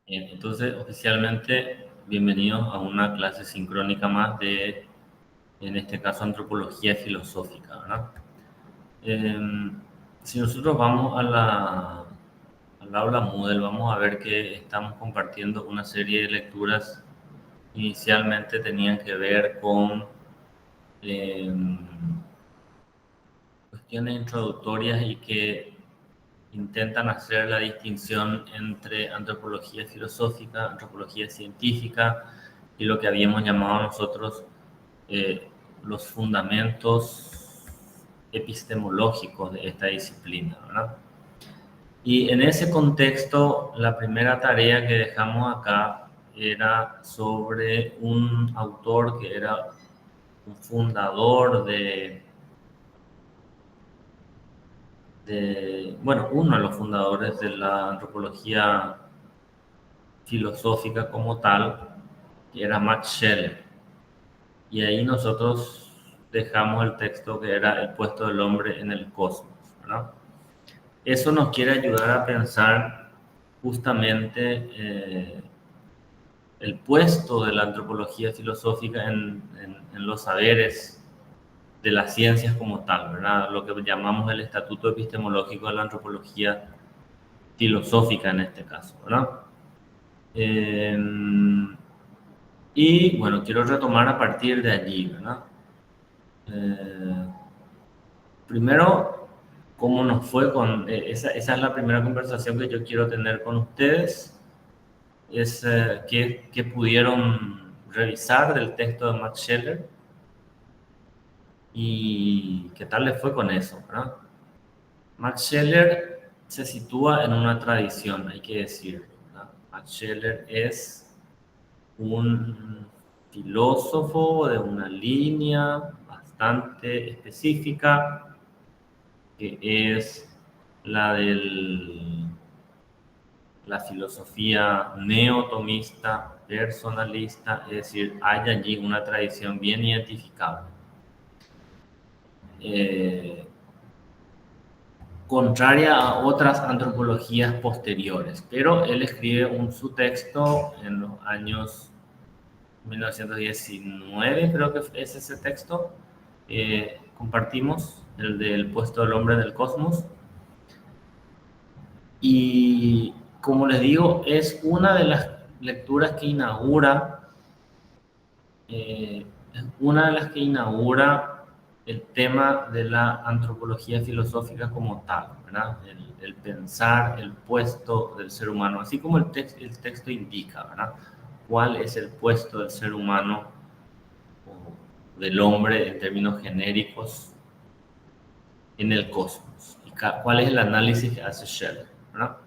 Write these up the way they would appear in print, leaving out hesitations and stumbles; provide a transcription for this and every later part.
Bien, entonces, oficialmente, bienvenidos a una clase sincrónica más de, en este caso, antropología filosófica, ¿verdad? Si nosotros vamos al aula Moodle, vamos a ver que estamos compartiendo una serie de lecturas. Inicialmente tenían que ver con em, cuestiones introductorias y que intentan hacer la distinción entre antropología filosófica, antropología científica y lo que habíamos llamado nosotros eh, los fundamentos epistemológicos de esta disciplina, ¿verdad? Y en ese contexto, la primera tarea que dejamos acá era sobre un autor que era un fundador bueno, uno de los fundadores de la antropología filosófica como tal, que era Max Scheler. Y ahí nosotros dejamos el texto que era El puesto del hombre en el cosmos, ¿verdad? Eso nos quiere ayudar a pensar justamente el puesto de la antropología filosófica en los saberes de las ciencias como tal, ¿verdad? Lo que llamamos el estatuto epistemológico de la antropología filosófica en este caso, ¿verdad? Eh, y bueno, quiero retomar a partir de allí, ¿verdad? Eh, Primero, ¿cómo nos fue con esa es la primera conversación que yo quiero tener con ustedes? Es qué pudieron revisar del texto de Max Scheler y qué tal les fue con eso, ¿verdad? Max Scheler se sitúa en una tradición, hay que decirlo, ¿verdad? Max Scheler es un filósofo de una línea bastante específica, que es la de la filosofía neotomista, personalista, es decir, hay allí una tradición bien identificable. Eh, Contraria a otras antropologías posteriores, pero él escribe su texto en los años 1919, creo que es ese texto. Compartimos el del puesto del hombre en el cosmos. Y como les digo, es una de las lecturas que inaugura, es una de las que inaugura el tema de la antropología filosófica como tal, ¿verdad? El pensar el puesto del ser humano, así como el texto indica, ¿verdad? ¿Cuál es el puesto del ser humano o del hombre en términos genéricos en el cosmos? ¿Y cuál es el análisis que hace Scheller, ¿verdad?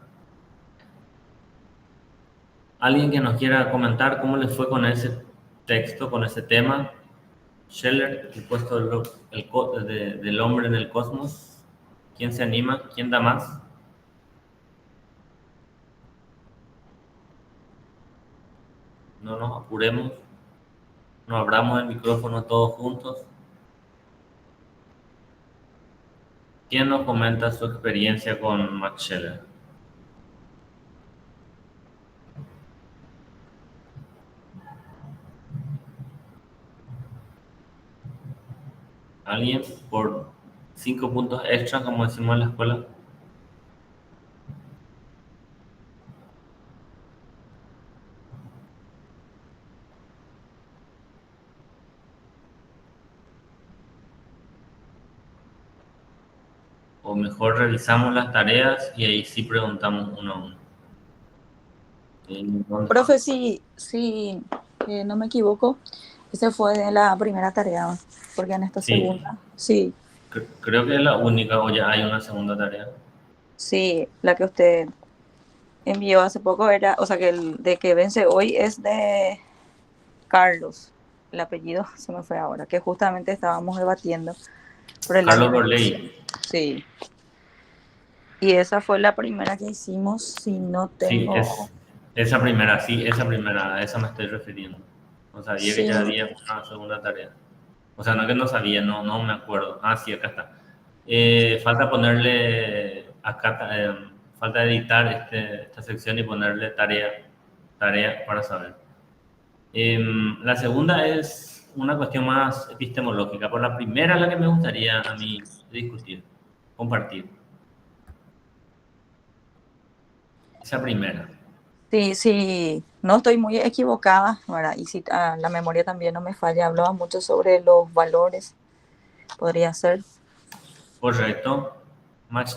¿Alguien que nos quiera comentar cómo le fue con ese texto, con ese tema? Scheller, el puesto del hombre en el cosmos. ¿Quién se anima? ¿Quién da más? No nos apuremos, no abramos el micrófono todos juntos. ¿Quién nos comenta su experiencia con Max Scheller? ¿Alguien por 5 puntos extra, como decimos en la escuela? O mejor revisamos las tareas y ahí sí preguntamos uno a uno. Profe, sí, no me equivoco, esa fue de la primera tarea, porque en esta Sí, segunda, sí, creo que es la única, o ya hay una segunda tarea. sí, la que usted envió hace poco era, o sea, que el de que vence hoy es de Carlos, el apellido se me fue ahora, que justamente estábamos debatiendo por el año Carlos de edición. Borley. Sí, y esa fue la primera que hicimos, si no Sí, tengo, es esa primera, sí, esa primera, a esa me estoy refiriendo. No sabía que sí, ya había una segunda tarea. O sea, no que no sabía, no me acuerdo. Ah, sí, acá está. Falta ponerle, acá, falta editar esta sección y ponerle tarea. tarea para saber. La segunda es una cuestión más epistemológica. Por la primera, la que me gustaría a mí discutir, compartir. Esa primera. Sí, sí, no estoy muy equivocada, ¿verdad? Y si la memoria también no me falla, hablaba mucho sobre los valores, podría ser. Correcto.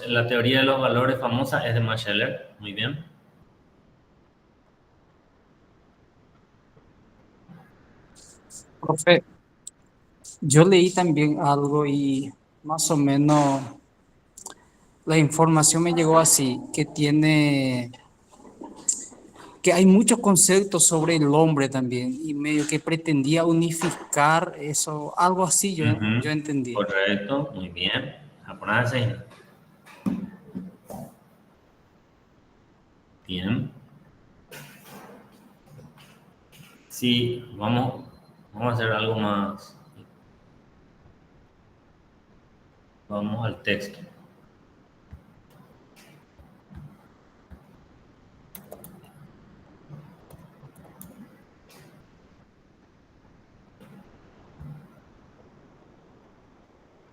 La teoría de los valores famosa es de Max Scheler. Muy bien. Profe, yo leí también algo y más o menos la información me llegó así, que hay muchos conceptos sobre el hombre también y medio que pretendía unificar eso, algo así yo Ujú. entendí. Correcto. Muy bien. Japonés. Bien. Sí, vamos a hacer algo más. Vamos al texto.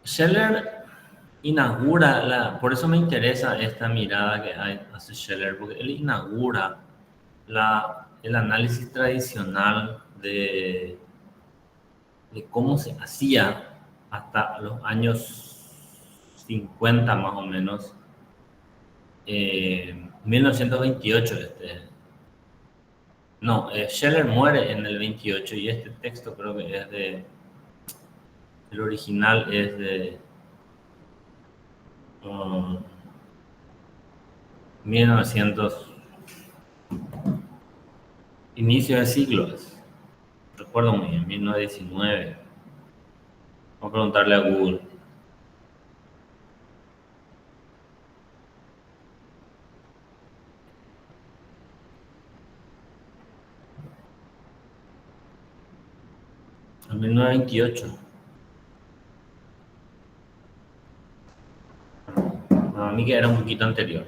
Scheller inaugura, por eso me interesa esta mirada que hace Scheller, porque él inaugura el análisis tradicional de cómo se hacía hasta los años 50 más o menos, 1928. No, Scheller muere en el 28 y este texto creo que el original es de 1900, inicio de siglo. Recuerdo muy bien, 1919. Vamos a preguntarle a Google. En 1928. No, a mí que era un poquito anterior.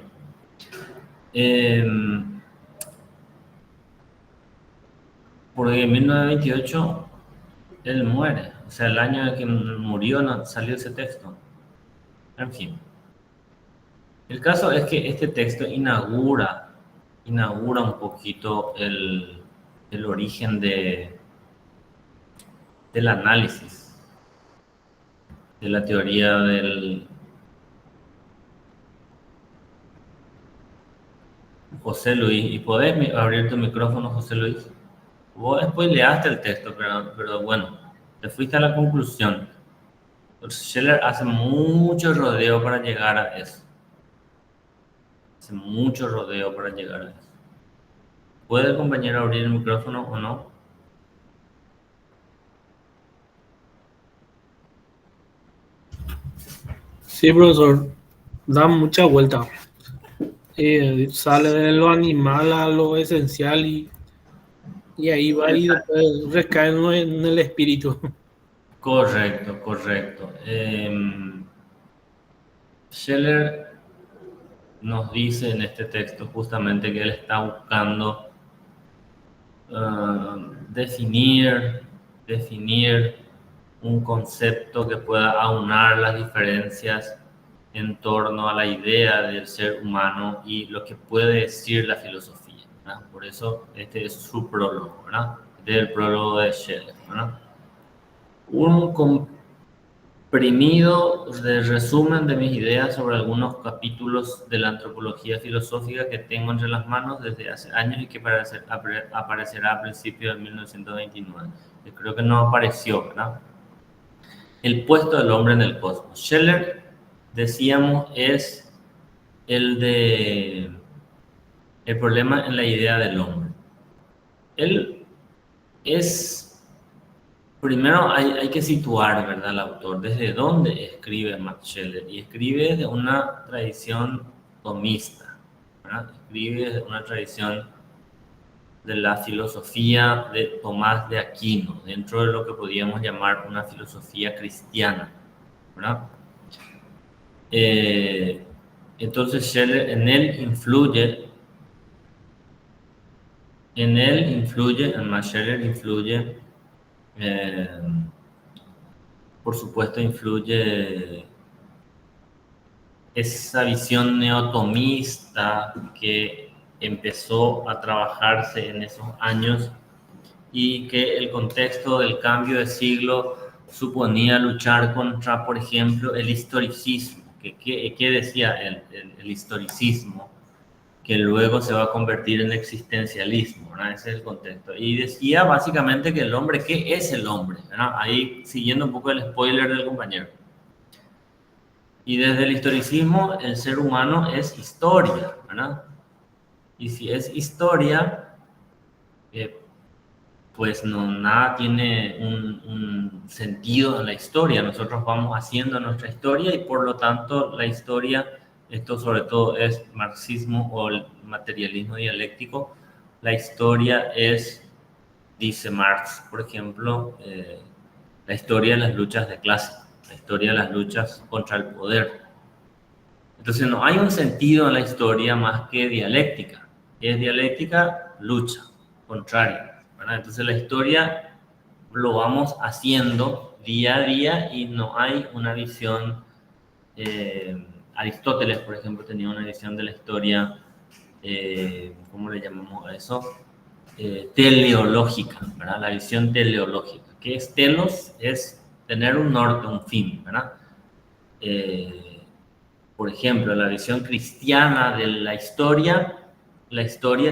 Porque en 1928 él muere. O sea, el año en que murió no salió ese texto. En fin. El caso es que este texto inaugura un poquito el origen del análisis, de la teoría del José Luis. ¿Y podés abrir tu micrófono, José Luis? Vos después leaste el texto, pero bueno, te fuiste a la conclusión. Entonces, Scheller hace mucho rodeo para llegar a eso. Hace mucho rodeo para llegar a eso. ¿Puede el compañero abrir el micrófono o no? Sí, profesor, da mucha vuelta. Sale de lo animal a lo esencial y ahí va y después recae en el espíritu. Correcto, correcto. Scheller nos dice en este texto justamente que él está buscando definir un concepto que pueda aunar las diferencias en torno a la idea del ser humano y lo que puede decir la filosofía, ¿verdad? Por eso este es su prólogo, ¿verdad? Este es el prólogo de Scheller, ¿verdad? Un comprimido de resumen de mis ideas sobre algunos capítulos de la antropología filosófica que tengo entre las manos desde hace años y que aparecerá a principios de 1929. Yo creo que no apareció, ¿verdad? El puesto del hombre en el cosmos. Scheller, decíamos, es el problema en la idea del hombre. Él es. Primero hay que situar, ¿verdad?, al autor, desde dónde escribe Max Scheler. Y escribe de una tradición tomista, ¿verdad? Escribe de una tradición de la filosofía de Tomás de Aquino, dentro de lo que podríamos llamar una filosofía cristiana, ¿verdad? Entonces Scheler, en él influye en él influye, en Max Scheler influye, por supuesto influye esa visión neotomista que empezó a trabajarse en esos años y que el contexto del cambio de siglo suponía luchar contra, por ejemplo, el historicismo. ¿Qué decía el historicismo? Que luego se va a convertir en existencialismo, ¿verdad? Ese es el contexto. Y decía básicamente que el hombre, ¿qué es el hombre? ¿Verdad? Ahí siguiendo un poco el spoiler del compañero. Y desde el historicismo, el ser humano es historia, ¿verdad? Y si es historia, pues no, nada tiene un sentido en la historia. Nosotros vamos haciendo nuestra historia y por lo tanto la historia, esto sobre todo es marxismo o el materialismo dialéctico, la historia es, dice Marx, por ejemplo, la historia de las luchas de clase, la historia de las luchas contra el poder. Entonces no hay un sentido en la historia más que dialéctica. ¿Qué es dialéctica? Lucha, contraria, ¿verdad? Entonces la historia lo vamos haciendo día a día y no hay una visión. Aristóteles, por ejemplo, tenía una visión de la historia, ¿cómo le llamamos a eso? Teleológica, ¿verdad? La visión teleológica. ¿Qué es telos? Es tener un norte, un fin, ¿verdad? Por ejemplo, la visión cristiana de la historia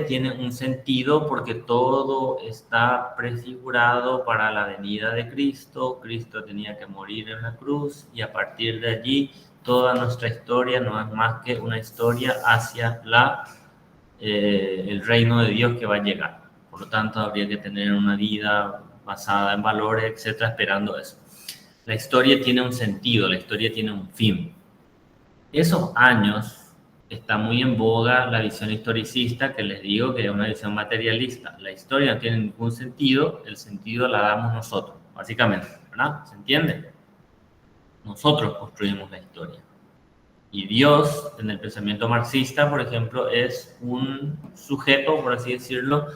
tiene un sentido porque todo está prefigurado para la venida de Cristo. Cristo tenía que morir en la cruz y a partir de allí toda nuestra historia no es más que una historia hacia el reino de Dios que va a llegar. Por lo tanto, habría que tener una vida basada en valores, etcétera, esperando eso. La historia tiene un sentido, la historia tiene un fin. Esos años está muy en boga la visión historicista, que les digo que es una visión materialista. La historia no tiene ningún sentido, el sentido la damos nosotros, básicamente, ¿verdad? ¿Se entiende? Nosotros construimos la historia. Y Dios, en el pensamiento marxista, por ejemplo, es un sujeto, por así decirlo,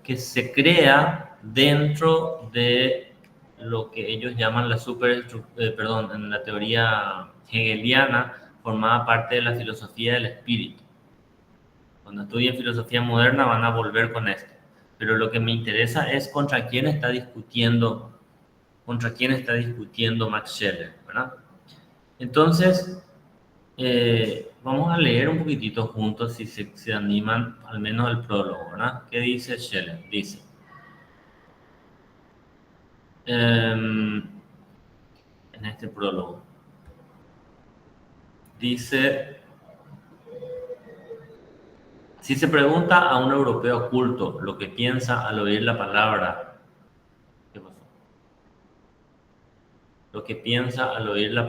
que se crea dentro de lo que ellos llaman en la teoría hegeliana, formaba parte de la filosofía del espíritu. Cuando estudien filosofía moderna van a volver con esto. Pero lo que me interesa es contra quién está discutiendo Max Scheler, ¿verdad? Entonces, vamos a leer un poquitito juntos, si se animan, al menos el prólogo, ¿verdad? ¿Qué dice Scheler? Dice, en este prólogo, dice, si se pregunta a un europeo culto lo que piensa al oír la palabra, ¿qué pasó? Lo que piensa al oír la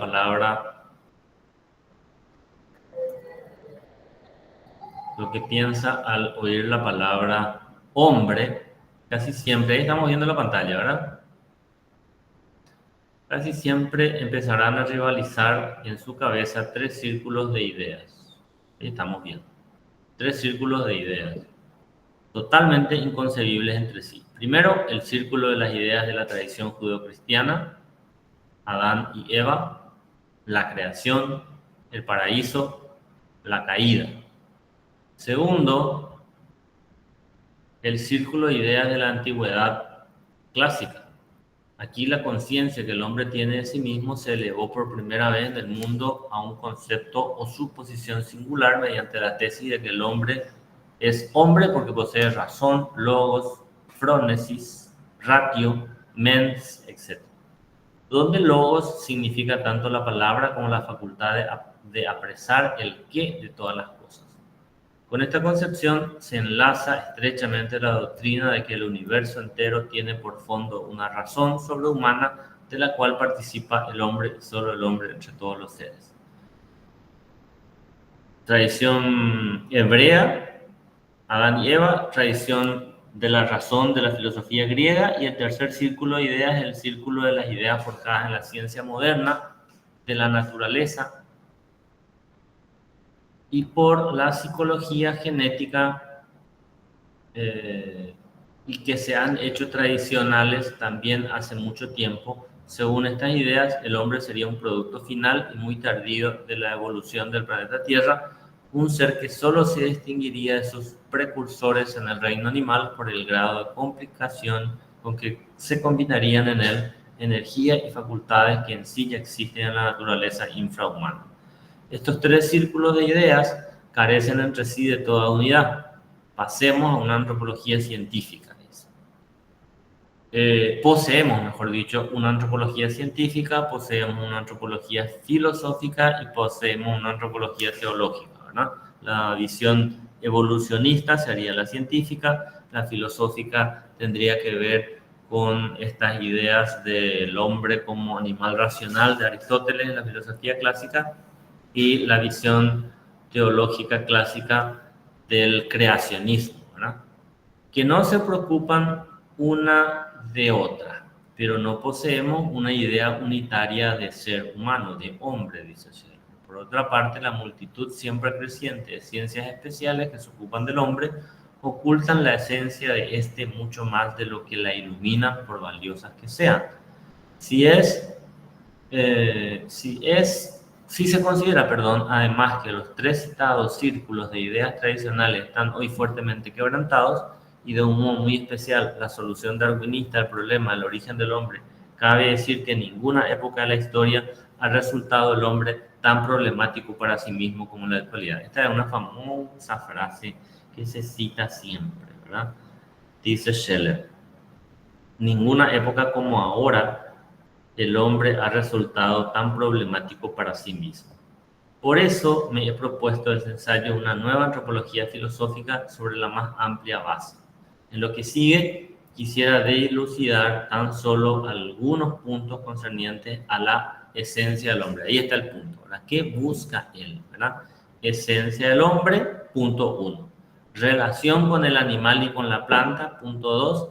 palabra hombre, casi siempre, ahí estamos viendo la pantalla, ¿verdad? Casi siempre empezarán a rivalizar en su cabeza tres círculos de ideas. Ahí estamos viendo. Tres círculos de ideas, totalmente inconcebibles entre sí. Primero, el círculo de las ideas de la tradición judeocristiana, Adán y Eva, la creación, el paraíso, la caída. Segundo, el círculo de ideas de la antigüedad clásica. Aquí la conciencia que el hombre tiene de sí mismo se elevó por primera vez en el mundo a un concepto o suposición singular mediante la tesis de que el hombre es hombre porque posee razón, logos, phronesis, ratio, mens, etc. Donde logos significa tanto la palabra como la facultad de apresar el qué de todas las cosas. Con esta concepción se enlaza estrechamente la doctrina de que el universo entero tiene por fondo una razón sobrehumana de la cual participa el hombre y solo el hombre entre todos los seres. Tradición hebrea, Adán y Eva, tradición de la razón de la filosofía griega, y el tercer círculo de ideas es el círculo de las ideas forjadas en la ciencia moderna, de la naturaleza, y por la psicología genética y que se han hecho tradicionales también hace mucho tiempo. Según estas ideas, el hombre sería un producto final y muy tardío de la evolución del planeta Tierra, un ser que solo se distinguiría de sus precursores en el reino animal por el grado de complicación con que se combinarían en él energía y facultades que en sí ya existen en la naturaleza infrahumana. Estos tres círculos de ideas carecen entre sí de toda unidad. Pasemos a una antropología científica. Poseemos, mejor dicho, una antropología científica, poseemos una antropología filosófica y poseemos una antropología teológica, ¿verdad? La visión evolucionista sería la científica, la filosófica tendría que ver con estas ideas del hombre como animal racional de Aristóteles en la filosofía clásica, y la visión teológica clásica del creacionismo, ¿verdad? Que no se preocupan una de otra, pero no poseemos una idea unitaria de ser humano, de hombre, dice Scheller. Por otra parte, la multitud siempre creciente de ciencias especiales que se ocupan del hombre ocultan la esencia de este mucho más de lo que la ilumina, por valiosas que sean. Si se considera, además que los tres citados círculos de ideas tradicionales están hoy fuertemente quebrantados, y de un modo muy especial la solución darwinista al problema del origen del hombre, cabe decir que en ninguna época de la historia ha resultado el hombre tan problemático para sí mismo como en la actualidad. Esta es una famosa frase que se cita siempre, ¿verdad? Dice Scheller: ninguna época como ahora el hombre ha resultado tan problemático para sí mismo. Por eso me he propuesto el ensayo una nueva antropología filosófica sobre la más amplia base. En lo que sigue, quisiera dilucidar tan solo algunos puntos concernientes a la esencia del hombre. Ahí está el punto, ¿verdad? ¿Qué busca él, ¿verdad? Esencia del hombre, punto 1. Relación con el animal y con la planta, punto 2.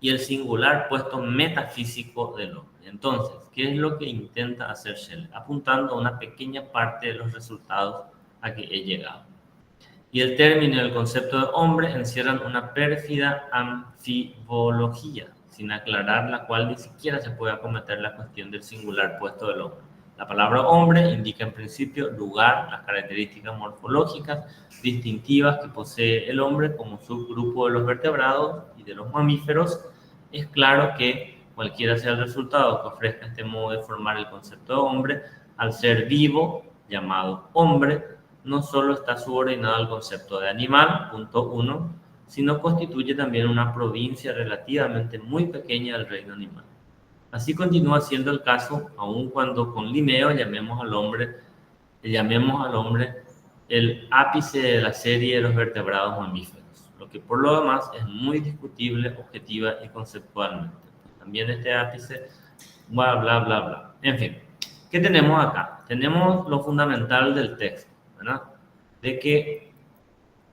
Y el singular puesto metafísico del hombre. Entonces, ¿qué es lo que intenta hacer Scheller? Apuntando a una pequeña parte de los resultados a que he llegado. Y el término y el concepto de hombre encierran una pérfida anfibología, sin aclarar la cual ni siquiera se puede acometer la cuestión del singular puesto del hombre. La palabra hombre indica en principio lugar, las características morfológicas distintivas que posee el hombre como subgrupo de los vertebrados y de los mamíferos. Es claro que cualquiera sea el resultado que ofrezca este modo de formar el concepto de hombre, al ser vivo, llamado hombre, no solo está subordinado al concepto de animal, punto 1, sino constituye también una provincia relativamente muy pequeña del reino animal. Así continúa siendo el caso, aun cuando con Linneo llamemos al hombre el ápice de la serie de los vertebrados mamíferos, lo que por lo demás es muy discutible objetiva y conceptualmente. También este ápice, bla, bla, bla, bla. En fin, ¿qué tenemos acá? Tenemos lo fundamental del texto, ¿verdad? De que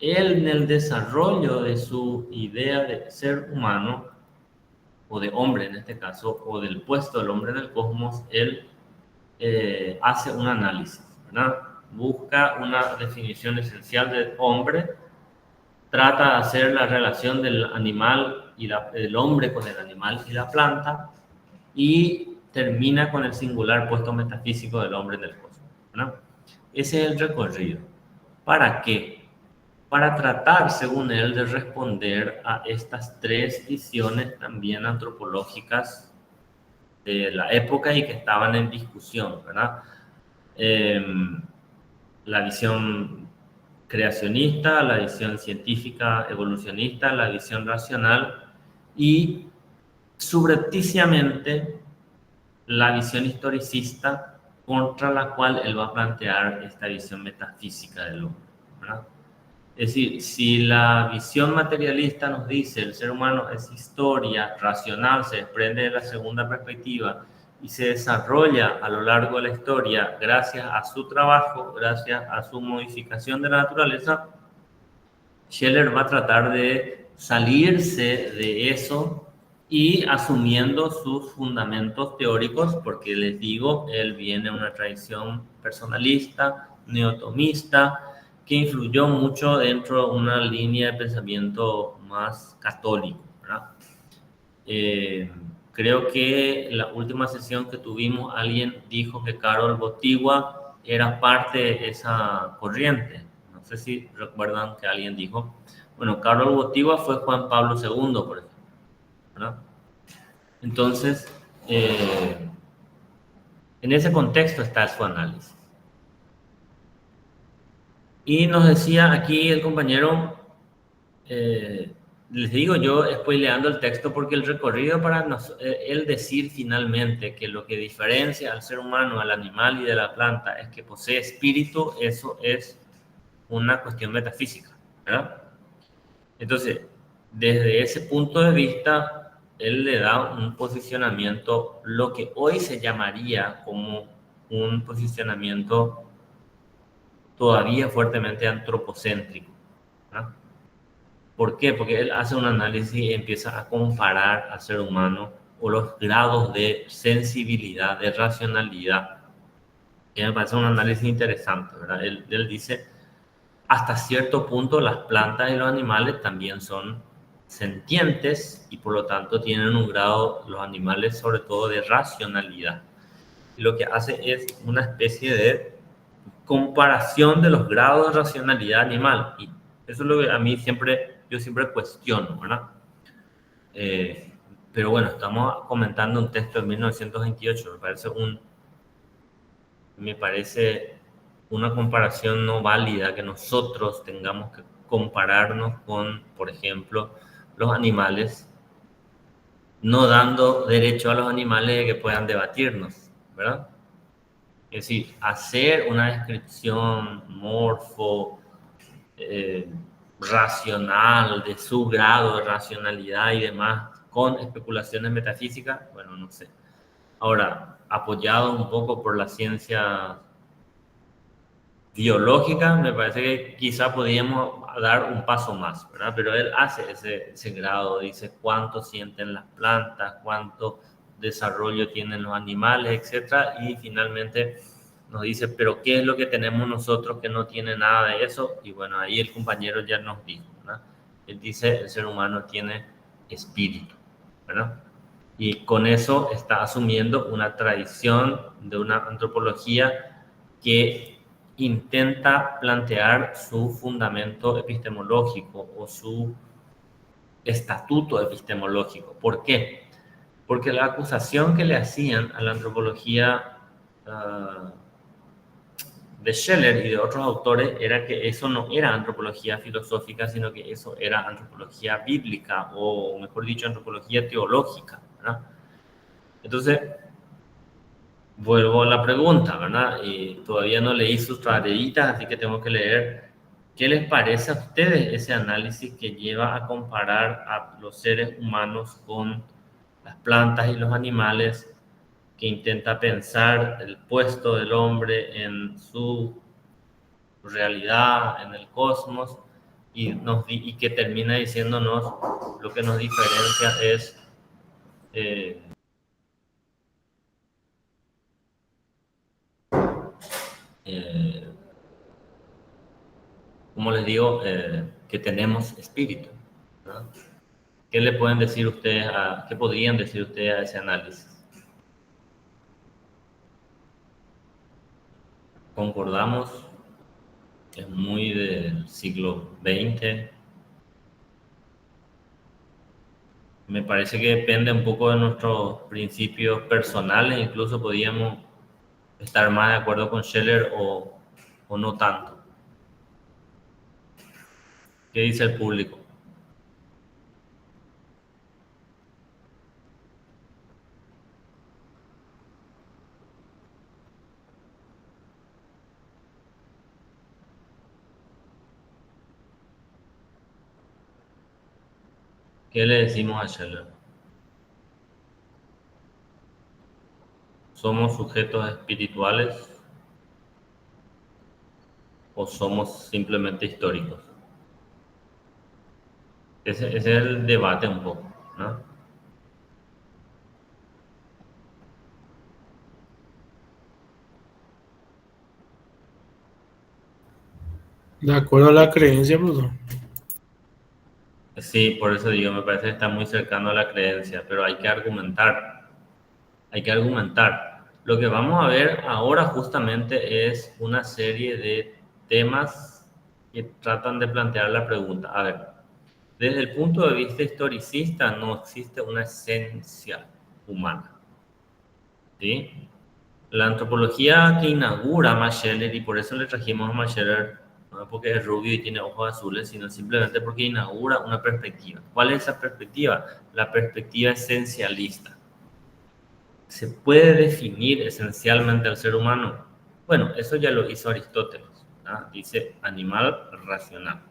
él, en el desarrollo de su idea de ser humano, o de hombre en este caso, o del puesto del hombre en el cosmos, él hace un análisis, ¿verdad? Busca una definición esencial de hombre, trata de hacer la relación del animal y del hombre con el animal y la planta, y termina con el singular puesto metafísico del hombre en el cosmos, ¿verdad? Ese es el recorrido. ¿Para qué? Para tratar, según él, de responder a estas tres visiones también antropológicas de la época y que estaban en discusión, ¿verdad? La visión creacionista, la visión científica evolucionista, la visión racional y subrepticiamente la visión historicista, contra la cual él va a plantear esta visión metafísica del hombre, ¿verdad? Es decir, si la visión materialista nos dice el ser humano es historia racional, se desprende de la segunda perspectiva y se desarrolla a lo largo de la historia gracias a su trabajo, gracias a su modificación de la naturaleza, Scheller va a tratar de salirse de eso y asumiendo sus fundamentos teóricos, porque les digo, él viene de una tradición personalista, neotomista, que influyó mucho dentro de una línea de pensamiento más católico, ¿verdad? Creo que la última sesión que tuvimos, alguien dijo que Karol Wojtyła era parte de esa corriente. No sé si recuerdan que alguien dijo. Bueno, Karol Wojtyła fue Juan Pablo II, por ejemplo, ¿verdad? Entonces, en ese contexto está su análisis. Y nos decía aquí el compañero, les digo yo spoileando el texto porque el recorrido para él decir finalmente que lo que diferencia al ser humano, al animal y de la planta es que posee espíritu, eso es una cuestión metafísica, ¿verdad? Entonces, desde ese punto de vista, él le da un posicionamiento, lo que hoy se llamaría como un posicionamiento todavía fuertemente antropocéntrico, ¿verdad? ¿Por qué? Porque él hace un análisis y empieza a comparar al ser humano o los grados de sensibilidad, de racionalidad. Y me parece un análisis interesante, ¿verdad? Él dice, hasta cierto punto las plantas y los animales también son sentientes y por lo tanto tienen un grado, los animales sobre todo, de racionalidad. Y lo que hace es una especie de comparación de los grados de racionalidad animal. Y eso es lo que a mí yo siempre cuestiono, ¿verdad? Pero bueno, estamos comentando un texto de 1928, me parece una comparación no válida que nosotros tengamos que compararnos con, por ejemplo, los animales, no dando derecho a los animales de que puedan debatirnos, ¿verdad? Es decir, hacer una descripción racional de su grado de racionalidad y demás con especulaciones metafísicas, bueno, no sé. Ahora, apoyado un poco por la ciencia biológica, me parece que quizá podríamos dar un paso más, ¿verdad? Pero él hace ese grado, dice cuánto sienten las plantas, cuánto desarrollo tienen los animales, etcétera, y finalmente nos dice, pero ¿qué es lo que tenemos nosotros que no tiene nada de eso? Y bueno, ahí el compañero ya nos dijo, ¿verdad? Él dice, el ser humano tiene espíritu, ¿verdad? Y con eso está asumiendo una tradición de una antropología que intenta plantear su fundamento epistemológico o su estatuto epistemológico. ¿Por qué? Porque la acusación que le hacían a la antropología de Scheller y de otros autores era que eso no era antropología filosófica, sino que eso era antropología bíblica o, mejor dicho, antropología teológica, ¿verdad? Entonces, vuelvo a la pregunta, ¿verdad? Y todavía no leí sus tareitas, así que tengo que leer. ¿Qué les parece a ustedes ese análisis que lleva a comparar a los seres humanos con las plantas y los animales, que intenta pensar el puesto del hombre en su realidad, en el cosmos, y que termina diciéndonos lo que nos diferencia es como les digo, que tenemos espíritu, ¿no? ¿Qué le pueden decir ustedes qué podrían decir ustedes a ese análisis? ¿Concordamos? Es muy del siglo XX. Me parece que depende un poco de nuestros principios personales, incluso podríamos estar más de acuerdo con Scheller o no tanto. ¿Qué dice el público? ¿Qué le decimos a Scheller? ¿Somos sujetos espirituales o somos simplemente históricos? Ese es el debate un poco, ¿no? De acuerdo a la creencia, profesor. Sí, por eso digo, me parece que está muy cercano a la creencia, pero hay que argumentar. Hay que argumentar. Lo que vamos a ver ahora justamente es una serie de temas que tratan de plantear la pregunta. A ver, desde el punto de vista historicista no existe una esencia humana, ¿sí? La antropología que inaugura Max Scheler, y por eso le trajimos a Max Scheler, no porque es rubio y tiene ojos azules, sino simplemente porque inaugura una perspectiva. ¿Cuál es esa perspectiva? La perspectiva esencialista. ¿Se puede definir esencialmente al ser humano? Bueno, eso ya lo hizo Aristóteles, ¿no? Dice animal racional,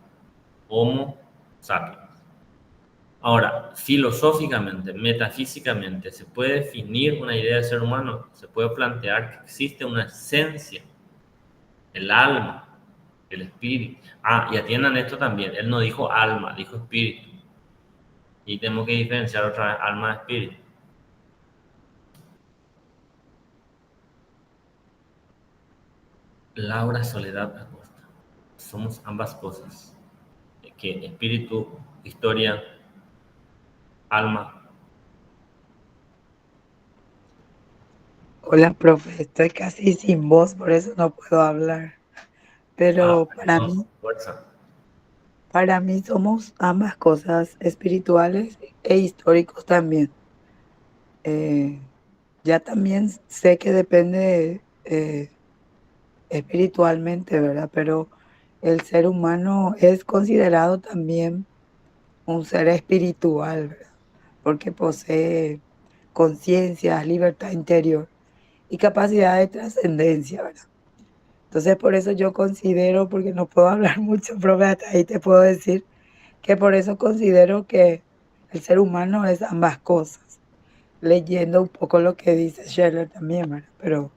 Homo sapiens. Ahora, filosóficamente, metafísicamente, ¿se puede definir una idea de ser humano? Se puede plantear que existe una esencia, el alma, el espíritu. Ah, y atiendan esto también, él no dijo alma, dijo espíritu. Y tenemos que diferenciar otra vez alma de espíritu. Laura Soledad Acosta. Somos ambas cosas. Que espíritu, historia, alma. Hola, profe, estoy casi sin voz, por eso no puedo hablar. Pero Perdón, fuerza. para mí somos ambas cosas, espirituales e históricos también. Ya también sé que depende espiritualmente, ¿verdad? Pero el ser humano es considerado también un ser espiritual, ¿verdad? Porque posee conciencia, libertad interior y capacidad de trascendencia, ¿verdad? Entonces, por eso yo considero, porque no puedo hablar mucho, profe, hasta ahí te puedo decir que por eso considero que el ser humano es ambas cosas, leyendo un poco lo que dice Scheller también, ¿verdad? Pero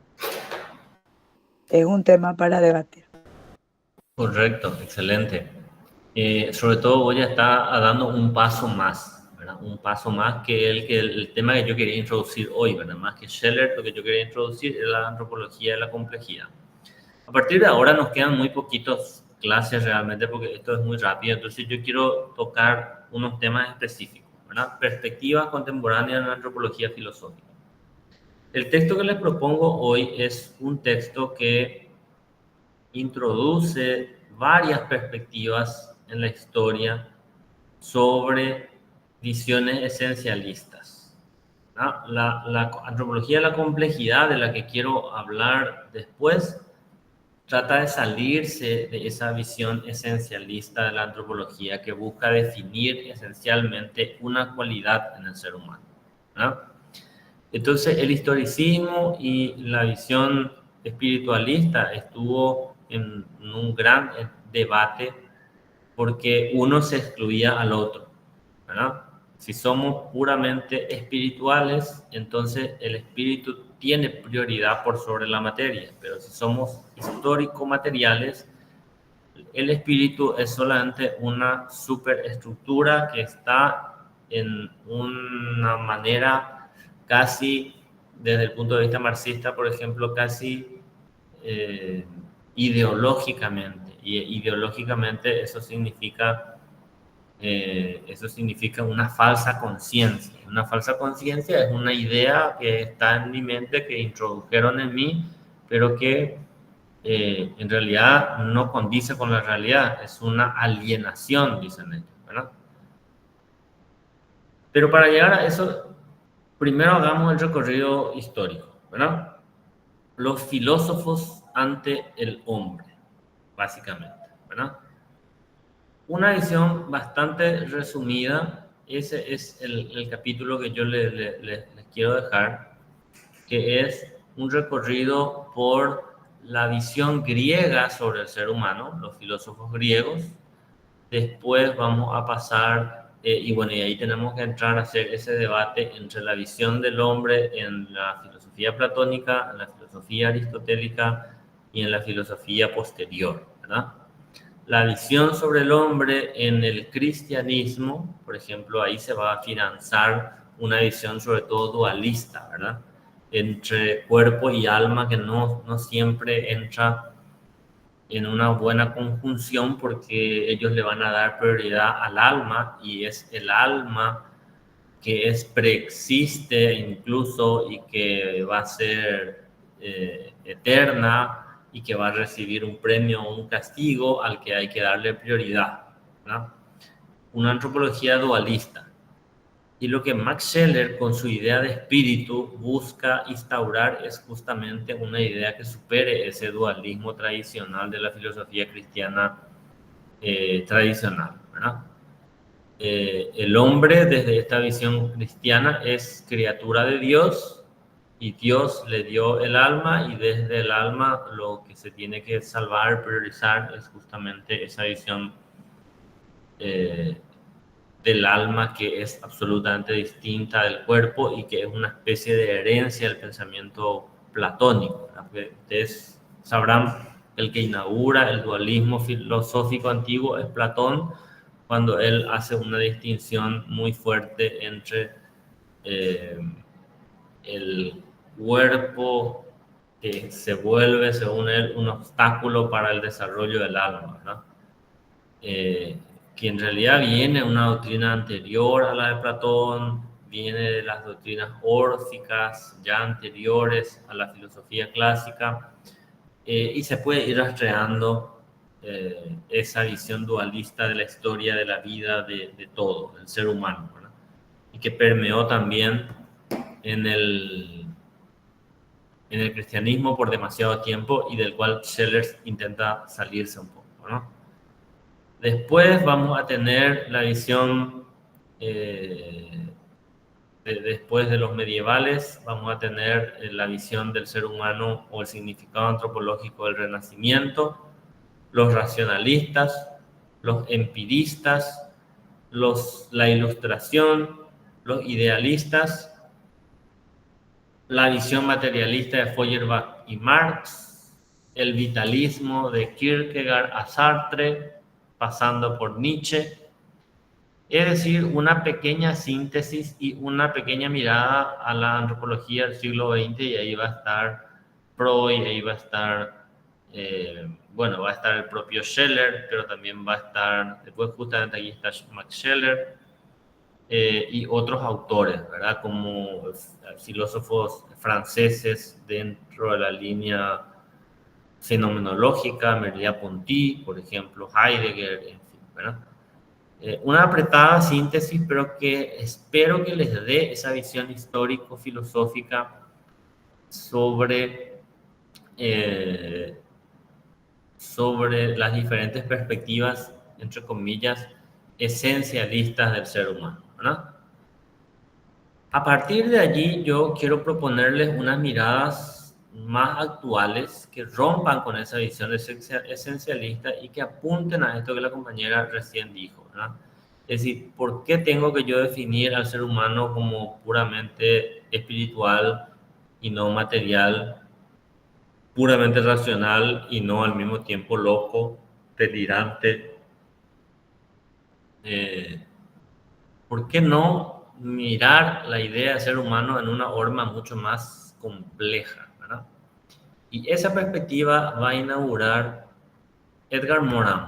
es un tema para debatir. Correcto, excelente. Sobre todo voy a estar dando un paso más, ¿verdad? Un paso más que el tema que yo quería introducir hoy, ¿verdad? Más que Scheller, lo que yo quería introducir es la antropología de la complejidad. A partir de ahora nos quedan muy poquitos clases realmente porque esto es muy rápido, entonces yo quiero tocar unos temas específicos, ¿verdad? Perspectivas contemporáneas en la antropología filosófica. El texto que les propongo hoy es un texto que introduce varias perspectivas en la historia sobre visiones esencialistas, ¿no? La antropología de la complejidad de la que quiero hablar después trata de salirse de esa visión esencialista de la antropología que busca definir esencialmente una cualidad en el ser humano, ¿no? Entonces, el historicismo y la visión espiritualista estuvo en un gran debate porque uno se excluía al otro, ¿verdad? Si somos puramente espirituales, entonces el espíritu tiene prioridad por sobre la materia, pero si somos histórico-materiales, el espíritu es solamente una superestructura que está en una manera casi, desde el punto de vista marxista, por ejemplo, casi ideológicamente. Y ideológicamente eso significa una falsa conciencia. Una falsa conciencia es una idea que está en mi mente, que introdujeron en mí, pero que en realidad no condice con la realidad, es una alienación, dicen ellos, ¿verdad? Pero para llegar a eso, primero hagamos el recorrido histórico, ¿verdad? Los filósofos ante el hombre, básicamente, ¿verdad? Una visión bastante resumida, ese es el capítulo que yo les quiero dejar, que es un recorrido por la visión griega sobre el ser humano, los filósofos griegos. Después vamos a pasar, y bueno, y ahí tenemos que entrar a hacer ese debate entre la visión del hombre en la filosofía platónica, en la filosofía aristotélica y en la filosofía posterior, ¿verdad? La visión sobre el hombre en el cristianismo, por ejemplo, ahí se va a afianzar una visión sobre todo dualista, ¿verdad? Entre cuerpo y alma, que no siempre entra en una buena conjunción, porque ellos le van a dar prioridad al alma, y es el alma que preexiste incluso y que va a ser eterna y que va a recibir un premio o un castigo al que hay que darle prioridad, ¿verdad? Una antropología dualista. Y lo que Max Scheler, con su idea de espíritu, busca instaurar es justamente una idea que supere ese dualismo tradicional de la filosofía cristiana tradicional, ¿verdad? El hombre, desde esta visión cristiana, es criatura de Dios, y Dios le dio el alma, y desde el alma lo que se tiene que salvar, priorizar, es justamente esa visión del alma, que es absolutamente distinta del cuerpo y que es una especie de herencia del pensamiento platónico, ¿verdad? Porque ustedes sabrán, el que inaugura el dualismo filosófico antiguo es Platón, cuando él hace una distinción muy fuerte entre el cuerpo, que se vuelve, según él, un obstáculo para el desarrollo del alma, ¿verdad? Que en realidad viene una doctrina anterior a la de Platón, viene de las doctrinas órficas ya anteriores a la filosofía clásica, y se puede ir rastreando esa visión dualista de la historia, de la vida, de todo, del ser humano, ¿verdad? Y que permeó también en el cristianismo por demasiado tiempo, y del cual Scheler intenta salirse un poco, ¿no? Después vamos a tener la visión, después de los medievales, vamos a tener la visión del ser humano o el significado antropológico del Renacimiento, los racionalistas, los empiristas, la Ilustración, los idealistas, la visión materialista de Feuerbach y Marx, el vitalismo de Kierkegaard a Sartre, pasando por Nietzsche. Es decir, una pequeña síntesis y una pequeña mirada a la antropología del siglo XX, y ahí va a estar Freud, ahí va a estar, bueno, va a estar el propio Scheler, pero también va a estar, después justamente aquí está Max Scheler, y otros autores, ¿verdad? Como filósofos franceses dentro de la línea fenomenológica, Merleau-Ponty, por ejemplo, Heidegger, en fin, ¿verdad? Una apretada síntesis, pero que espero que les dé esa visión histórico-filosófica sobre las diferentes perspectivas, entre comillas, esencialistas del ser humano, ¿verdad? A partir de allí, yo quiero proponerles unas miradas más actuales que rompan con esa visión esencialista y que apunten a esto que la compañera recién dijo, ¿verdad? Es decir, ¿por qué tengo que yo definir al ser humano como puramente espiritual y no material, puramente racional y no al mismo tiempo loco, delirante? ¿Por qué no mirar la idea de ser humano en una forma mucho más compleja, ¿verdad? Y esa perspectiva va a inaugurar Edgar Morin,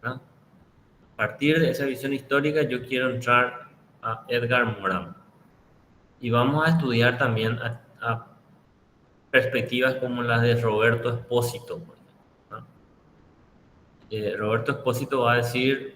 ¿verdad? A partir de esa visión histórica, yo quiero entrar a Edgar Morin. Y vamos a estudiar también a perspectivas como las de Roberto Espósito, por ejemplo, ¿no? Roberto Espósito va a decir: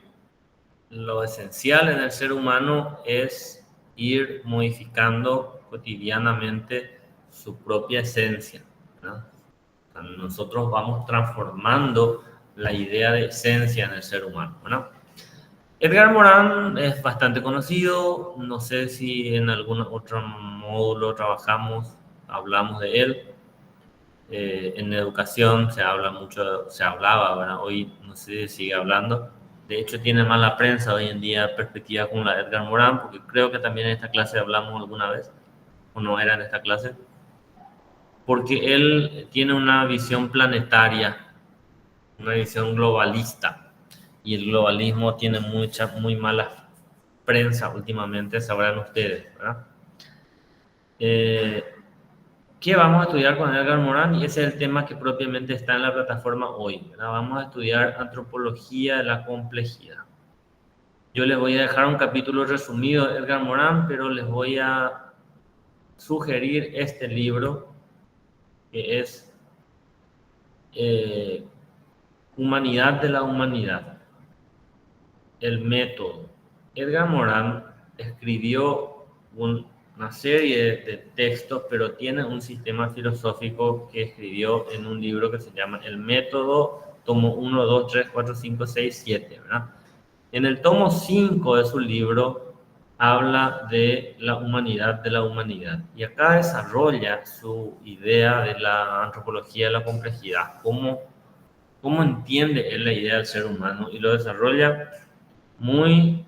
lo esencial en el ser humano es ir modificando cotidianamente su propia esencia, ¿no? O sea, nosotros vamos transformando la idea de esencia en el ser humano, ¿no? Edgar Morin es bastante conocido, no sé si en algún otro módulo hablamos de él. En educación se habla mucho, se hablaba, ¿verdad? Hoy no sé si sigue hablando. De hecho, tiene mala prensa hoy en día perspectivas como la de Edgar Morin, porque creo que también en esta clase hablamos alguna vez, o no era en esta clase, porque él tiene una visión planetaria, una visión globalista, y el globalismo tiene muy mala prensa últimamente, sabrán ustedes, ¿verdad? ¿Qué vamos a estudiar con Edgar Morin? Y ese es el tema que propiamente está en la plataforma hoy, ¿verdad? Vamos a estudiar antropología de la complejidad. Yo les voy a dejar un capítulo resumido de Edgar Morin, pero les voy a sugerir este libro, que es Humanidad de la Humanidad, el método. Edgar Morin escribió una serie de textos, pero tiene un sistema filosófico que escribió en un libro que se llama El Método, tomo 1, 2, 3, 4, 5, 6, 7, ¿verdad? En el tomo 5 de su libro habla de la humanidad de la humanidad. Y acá desarrolla su idea de la antropología de la complejidad, cómo entiende él la idea del ser humano, y lo desarrolla muy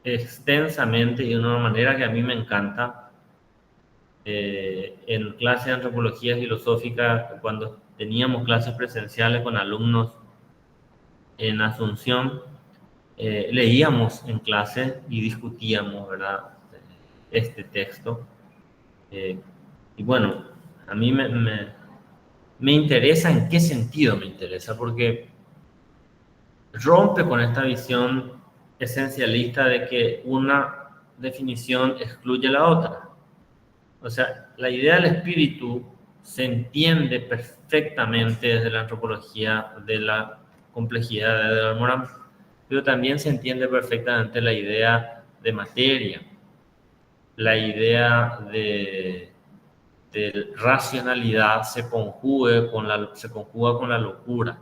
extensamente y de una manera que a mí me encanta. En clase de antropología filosófica, cuando teníamos clases presenciales con alumnos en Asunción, leíamos en clase y discutíamos, ¿verdad?, este texto. Y bueno, a mí me interesa. ¿En qué sentido me interesa? Porque rompe con esta visión esencialista de que una definición excluye la otra. O sea, la idea del espíritu se entiende perfectamente desde la antropología de la complejidad de Edgar Morin, pero también se entiende perfectamente la idea de materia, la idea de racionalidad se conjuga con la locura.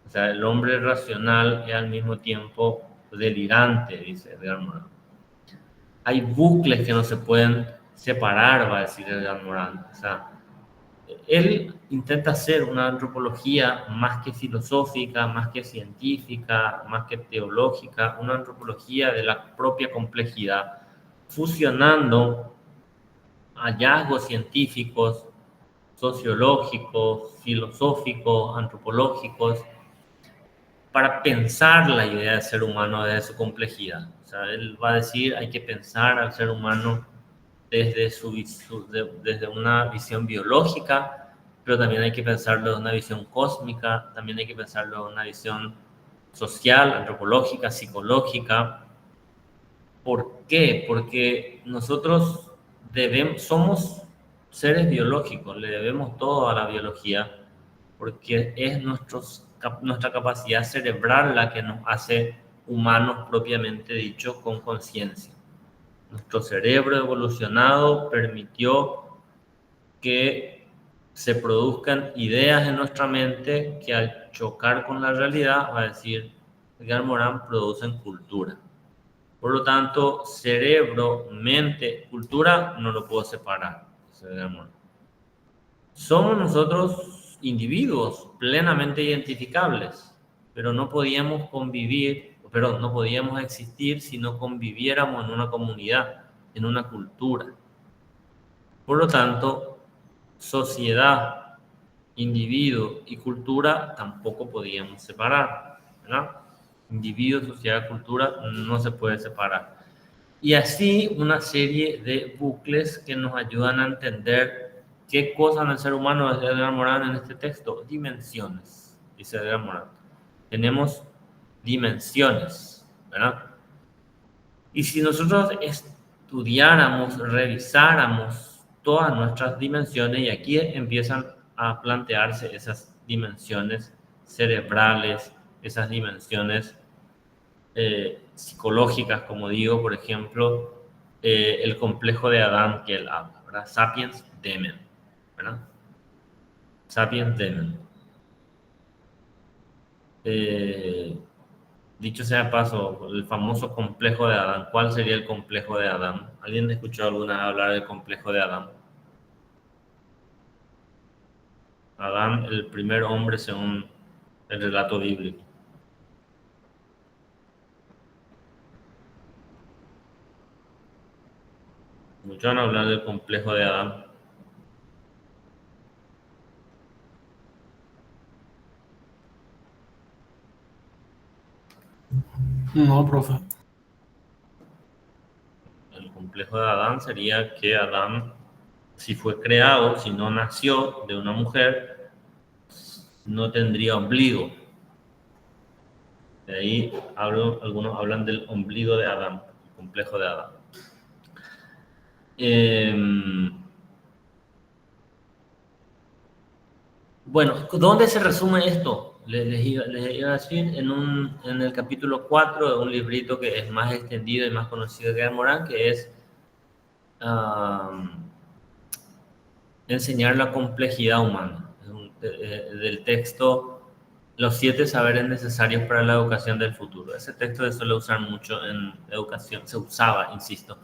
O sea, el hombre racional es al mismo tiempo delirante, dice Edgar Morin. Hay bucles que no se pueden separar, va a decir Edgar Morin. O sea, él intenta hacer una antropología más que filosófica, más que científica, más que teológica, una antropología de la propia complejidad, fusionando hallazgos científicos, sociológicos, filosóficos, antropológicos, para pensar la idea del ser humano desde su complejidad. O sea, él va a decir, hay que pensar al ser humano desde una visión biológica, pero también hay que pensarlo desde una visión cósmica, también hay que pensarlo desde una visión social, antropológica, psicológica. ¿Por qué? Porque nosotros somos seres biológicos, le debemos todo a la biología, porque es nuestra capacidad cerebral la que nos hace humanos propiamente dicho, con conciencia. Nuestro cerebro evolucionado permitió que se produzcan ideas en nuestra mente que, al chocar con la realidad, va a decir Edgar Morin, producen cultura. Por lo tanto, cerebro, mente, cultura no lo puedo separar. Somos nosotros individuos plenamente identificables, pero no podíamos existir si no conviviéramos en una comunidad, en una cultura. Por lo tanto, sociedad, individuo y cultura tampoco podíamos separar, ¿verdad? Individuo, sociedad, cultura no se puede separar. Y así una serie de bucles que nos ayudan a entender qué cosa en el ser humano, dice Edgar Morin en este texto. Dimensiones, dice Edgar Morin. Tenemos dimensiones, ¿verdad? Y si nosotros estudiáramos, revisáramos todas nuestras dimensiones, y aquí empiezan a plantearse esas dimensiones cerebrales, esas dimensiones psicológicas, como digo, por ejemplo, el complejo de Adán que él habla, ¿verdad? Sapiens Demen, ¿verdad? Sapiens Demen. Dicho sea de paso, el famoso complejo de Adán. ¿Cuál sería el complejo de Adán? ¿Alguien escuchó alguna vez hablar del complejo de Adán? Adán, el primer hombre según el relato bíblico. Muchos van a hablar del complejo de Adán. No, profe. El complejo de Adán sería que Adán si fue creado, si no nació de una mujer, no tendría ombligo. De ahí algunos hablan del ombligo de Adán, el complejo de Adán. Bueno, ¿dónde se resume esto? Les iba a decir en el capítulo 4 de un librito que es más extendido y más conocido de Morán, que es enseñar la complejidad humana. Del texto Los 7 saberes necesarios para la educación del futuro. Ese texto se suele usar mucho en educación, se usaba, insisto,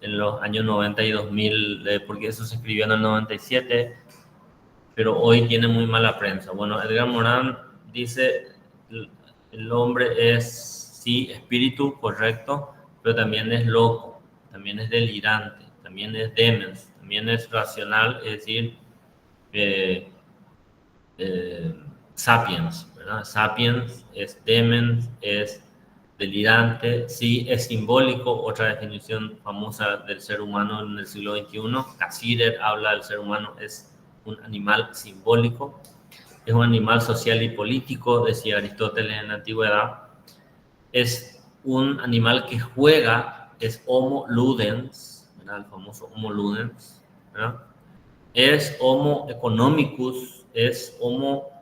en los años 90 y 2000, porque eso se escribió en el 97, pero hoy tiene muy mala prensa. Bueno, Edgar Morin dice, el hombre es, sí, espíritu, correcto, pero también es loco, también es delirante, también es demens, también es racional, es decir, sapiens, ¿verdad? Sapiens es demens, es delirante, sí, es simbólico, otra definición famosa del ser humano en el siglo XXI. Cassirer habla del ser humano, es un animal simbólico, es un animal social y político, decía Aristóteles en la antigüedad, es un animal que juega, es homo ludens, ¿verdad? El famoso homo ludens, ¿verdad? Es homo economicus, es homo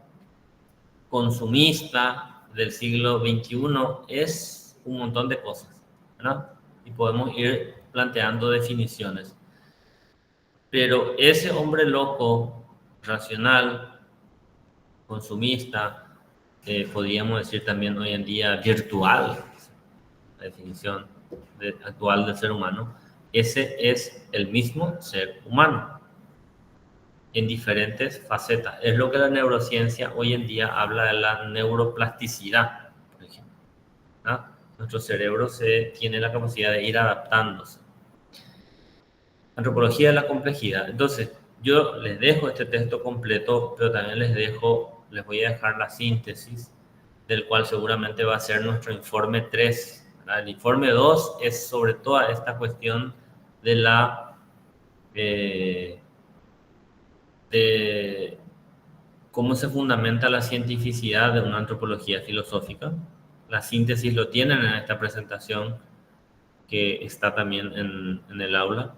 consumista del siglo XXI, es un montón de cosas, ¿verdad? Y podemos ir planteando definiciones. Pero ese hombre loco, racional, consumista, podríamos decir también hoy en día virtual, la definición actual del ser humano, ese es el mismo ser humano en diferentes facetas. Es lo que la neurociencia hoy en día habla de la neuroplasticidad, por ejemplo, ¿no? Nuestro cerebro tiene la capacidad de ir adaptándose. Antropología de la complejidad. Entonces, yo les dejo este texto completo, pero también les voy a dejar la síntesis, del cual seguramente va a ser nuestro informe 3. ¿Verdad? El informe 2 es sobre toda esta cuestión de de cómo se fundamenta la cientificidad de una antropología filosófica. La síntesis lo tienen en esta presentación que está también en el aula.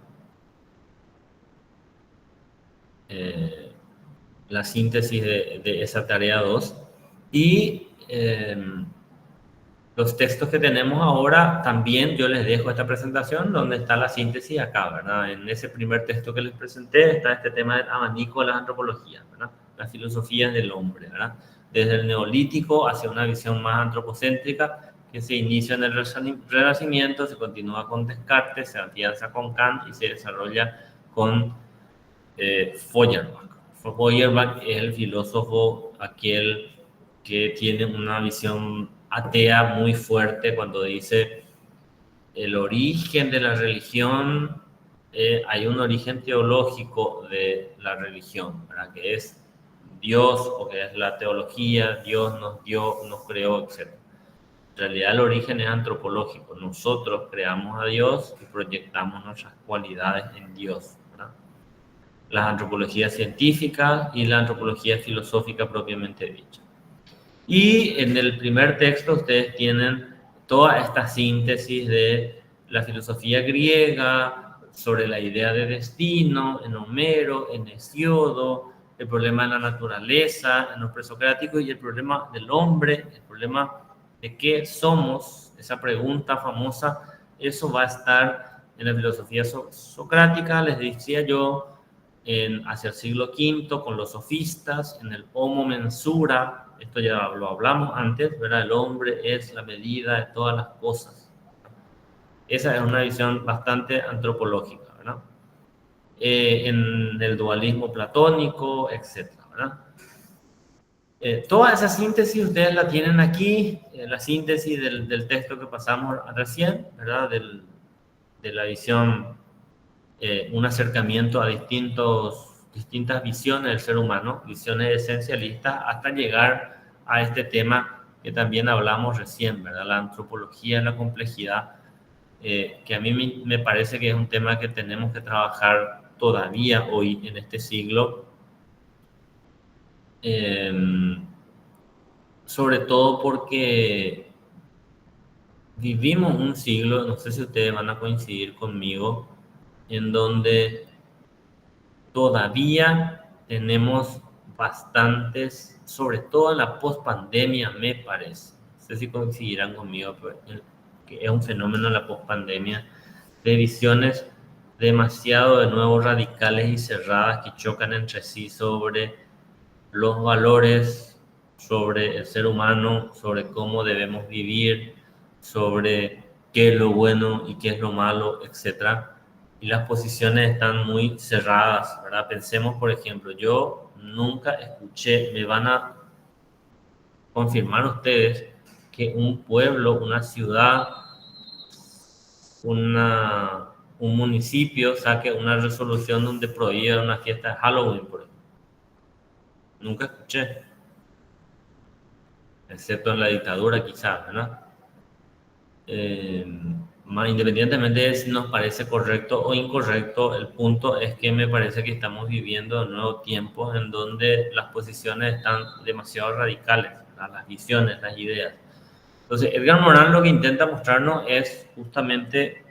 La síntesis de esa tarea 2. Y los textos que tenemos ahora, también yo les dejo esta presentación donde está la síntesis acá, ¿verdad? En ese primer texto que les presenté está este tema del abanico de las antropologías, ¿verdad? Las filosofías del hombre, ¿verdad? Desde el neolítico hacia una visión más antropocéntrica que se inicia en el Renacimiento, se continúa con Descartes, se afianza con Kant y se desarrolla con Feuerbach. Feuerbach es el filósofo aquel que tiene una visión atea muy fuerte cuando dice el origen de la religión, hay un origen teológico de la religión, ¿verdad? Que es Dios o que es la teología, Dios nos dio, nos creó, etc. En realidad el origen es antropológico, nosotros creamos a Dios y proyectamos nuestras cualidades en Dios, ¿verdad? Las antropologías científicas y la antropología filosófica propiamente dicha. Y en el primer texto ustedes tienen toda esta síntesis de la filosofía griega sobre la idea de destino, en Homero, en Hesiodo, el problema de la naturaleza, en los presocráticos, y el problema del hombre, el problema de qué somos, esa pregunta famosa, eso va a estar en la filosofía socrática, les decía yo, hacia el siglo V con los sofistas, en el Homo Mensura. Esto ya lo hablamos antes, ¿verdad? El hombre es la medida de todas las cosas. Esa es una visión bastante antropológica, ¿verdad? En el dualismo platónico, etc., ¿verdad? Toda esa síntesis ustedes la tienen aquí, la síntesis del texto que pasamos recién, ¿verdad? De la visión, un acercamiento a distintas visiones del ser humano, visiones esencialistas, hasta llegar a este tema que también hablamos recién, ¿verdad? La antropología de la complejidad, que a mí me parece que es un tema que tenemos que trabajar todavía hoy en este siglo, sobre todo porque vivimos un siglo, no sé si ustedes van a coincidir conmigo, en donde todavía tenemos bastantes, sobre todo en la pospandemia, me parece. No sé si coincidirán conmigo, pero que es un fenómeno en la pospandemia de visiones demasiado de nuevo radicales y cerradas que chocan entre sí sobre los valores, sobre el ser humano, sobre cómo debemos vivir, sobre qué es lo bueno y qué es lo malo, etc. Y las posiciones están muy cerradas, ¿verdad? Pensemos, por ejemplo, yo nunca escuché, me van a confirmar ustedes, que un pueblo, una ciudad, un municipio saque una resolución donde prohíbe una fiesta de Halloween, por ejemplo. Nunca escuché, excepto en la dictadura quizás, ¿verdad? Más independientemente de si nos parece correcto o incorrecto, el punto es que me parece que estamos viviendo nuevos tiempos en donde las posiciones están demasiado radicales, ¿verdad? Las visiones, las ideas. Entonces, Edgar Morin lo que intenta mostrarnos es justamente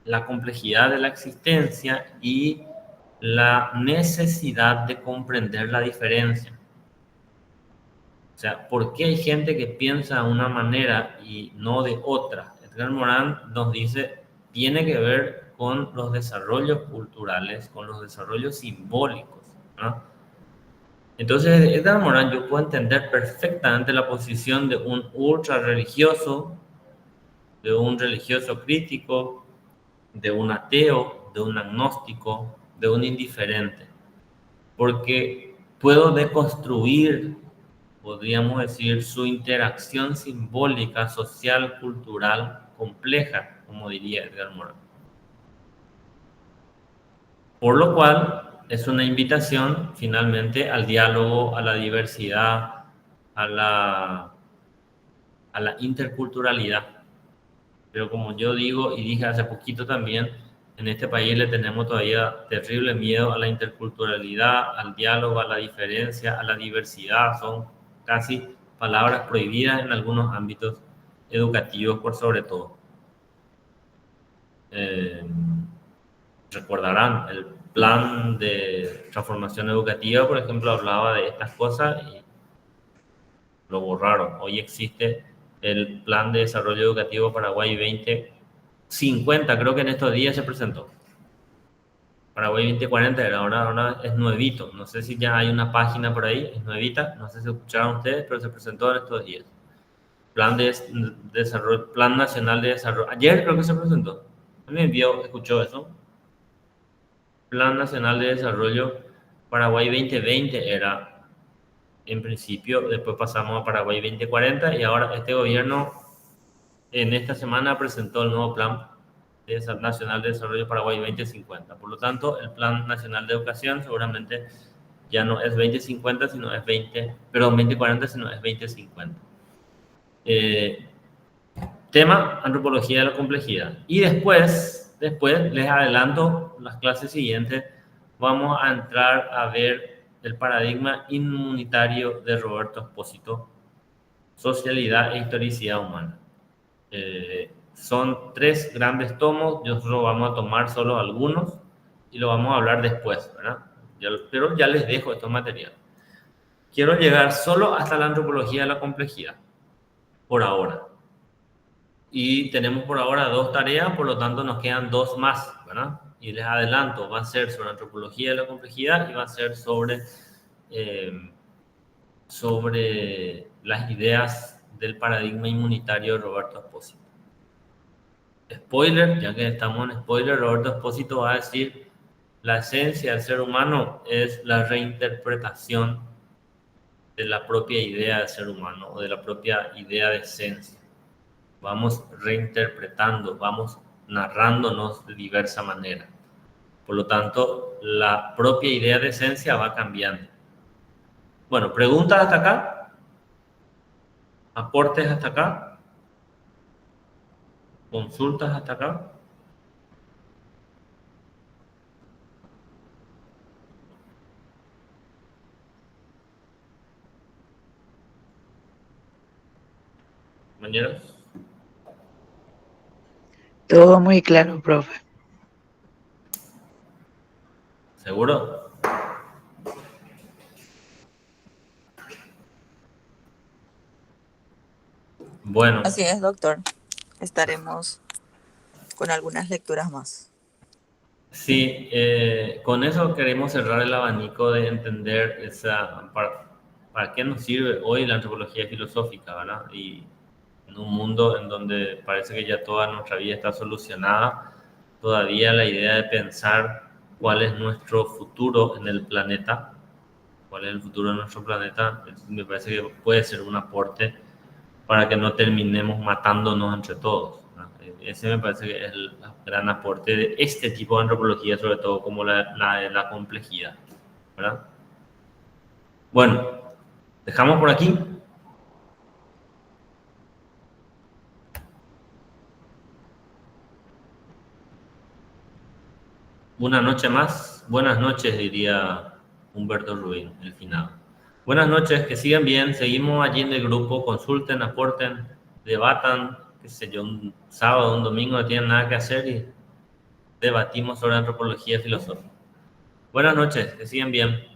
la complejidad de la existencia y la necesidad de comprender la diferencia. O sea, ¿por qué hay gente que piensa de una manera y no de otra? Edgar Morin nos dice, tiene que ver con los desarrollos culturales, con los desarrollos simbólicos, ¿no? Entonces, Edgar Morin, yo puedo entender perfectamente la posición de un ultra religioso, de un religioso crítico, de un ateo, de un agnóstico, de un indiferente, porque puedo deconstruir, podríamos decir, su interacción simbólica, social, cultural, compleja, como diría Edgar Morin. Por lo cual, es una invitación finalmente al diálogo, a la diversidad, a la interculturalidad. Pero como yo digo y dije hace poquito también, en este país le tenemos todavía terrible miedo a la interculturalidad, al diálogo, a la diferencia, a la diversidad. Son casi palabras prohibidas en algunos ámbitos educativos, por sobre todo. Recordarán, el plan de transformación educativa, por ejemplo, hablaba de estas cosas y lo borraron. Hoy existe el Plan de Desarrollo Educativo Paraguay 2050, creo que en estos días se presentó. Paraguay 2040 era, ahora es nuevito. No sé si ya hay una página por ahí, es nuevita. No sé si escucharon ustedes, pero se presentó en estos días. Plan de desarrollo, Plan Nacional de Desarrollo. Ayer creo que se presentó. ¿Alguien vio, escuchó eso? Plan Nacional de Desarrollo Paraguay 2020 era, en principio. Después pasamos a Paraguay 2040 y ahora este gobierno en esta semana presentó el nuevo Plan Nacional de Desarrollo Paraguay 2050. Por lo tanto, el Plan Nacional de Educación seguramente ya no es 2050, sino es 2040, sino es 2050. Tema, antropología de la complejidad. Y después les adelanto, las clases siguientes vamos a entrar a ver el paradigma inmunitario de Roberto Espósito, socialidad e historicidad humana. Son 3 grandes tomos, nosotros vamos a tomar solo algunos y lo vamos a hablar después, ¿verdad? Pero ya les dejo estos materiales. Quiero llegar solo hasta la antropología de la complejidad, por ahora. Y tenemos por ahora 2 tareas, por lo tanto nos quedan 2 más, ¿verdad? Y les adelanto, va a ser sobre antropología de la complejidad y va a ser sobre las ideas del paradigma inmunitario de Roberto Espósito. Spoiler, ya que estamos en spoiler, Roberto Espósito va a decir: la esencia del ser humano es la reinterpretación de la propia idea del ser humano o de la propia idea de esencia. Vamos reinterpretando, vamos narrándonos de diversa manera. Por lo tanto, la propia idea de esencia va cambiando. Bueno, ¿preguntas hasta acá? ¿Aportes hasta acá? ¿Consultas hasta acá? compañeros. Todo muy claro, profe. ¿Seguro? Bueno, Así es, doctor. Estaremos con algunas lecturas más. sí, con eso queremos cerrar el abanico de entender para qué nos sirve hoy la antropología filosófica, ¿verdad? Y en un mundo en donde parece que ya toda nuestra vida está solucionada, todavía la idea de pensar cuál es nuestro futuro en el planeta, cuál es el futuro de nuestro planeta, me parece que puede ser un aporte para que no terminemos matándonos entre todos, ¿no? Ese me parece que es el gran aporte de este tipo de antropología, sobre todo como la de la complejidad, ¿verdad? Bueno, dejamos por aquí. Una noche más. Buenas noches, diría Humberto Rubín, el finado. Buenas noches, que sigan bien. Seguimos allí en el grupo. Consulten, aporten, debatan, qué sé yo, un sábado, un domingo no tienen nada que hacer y debatimos sobre antropología filosófica. Buenas noches, que sigan bien.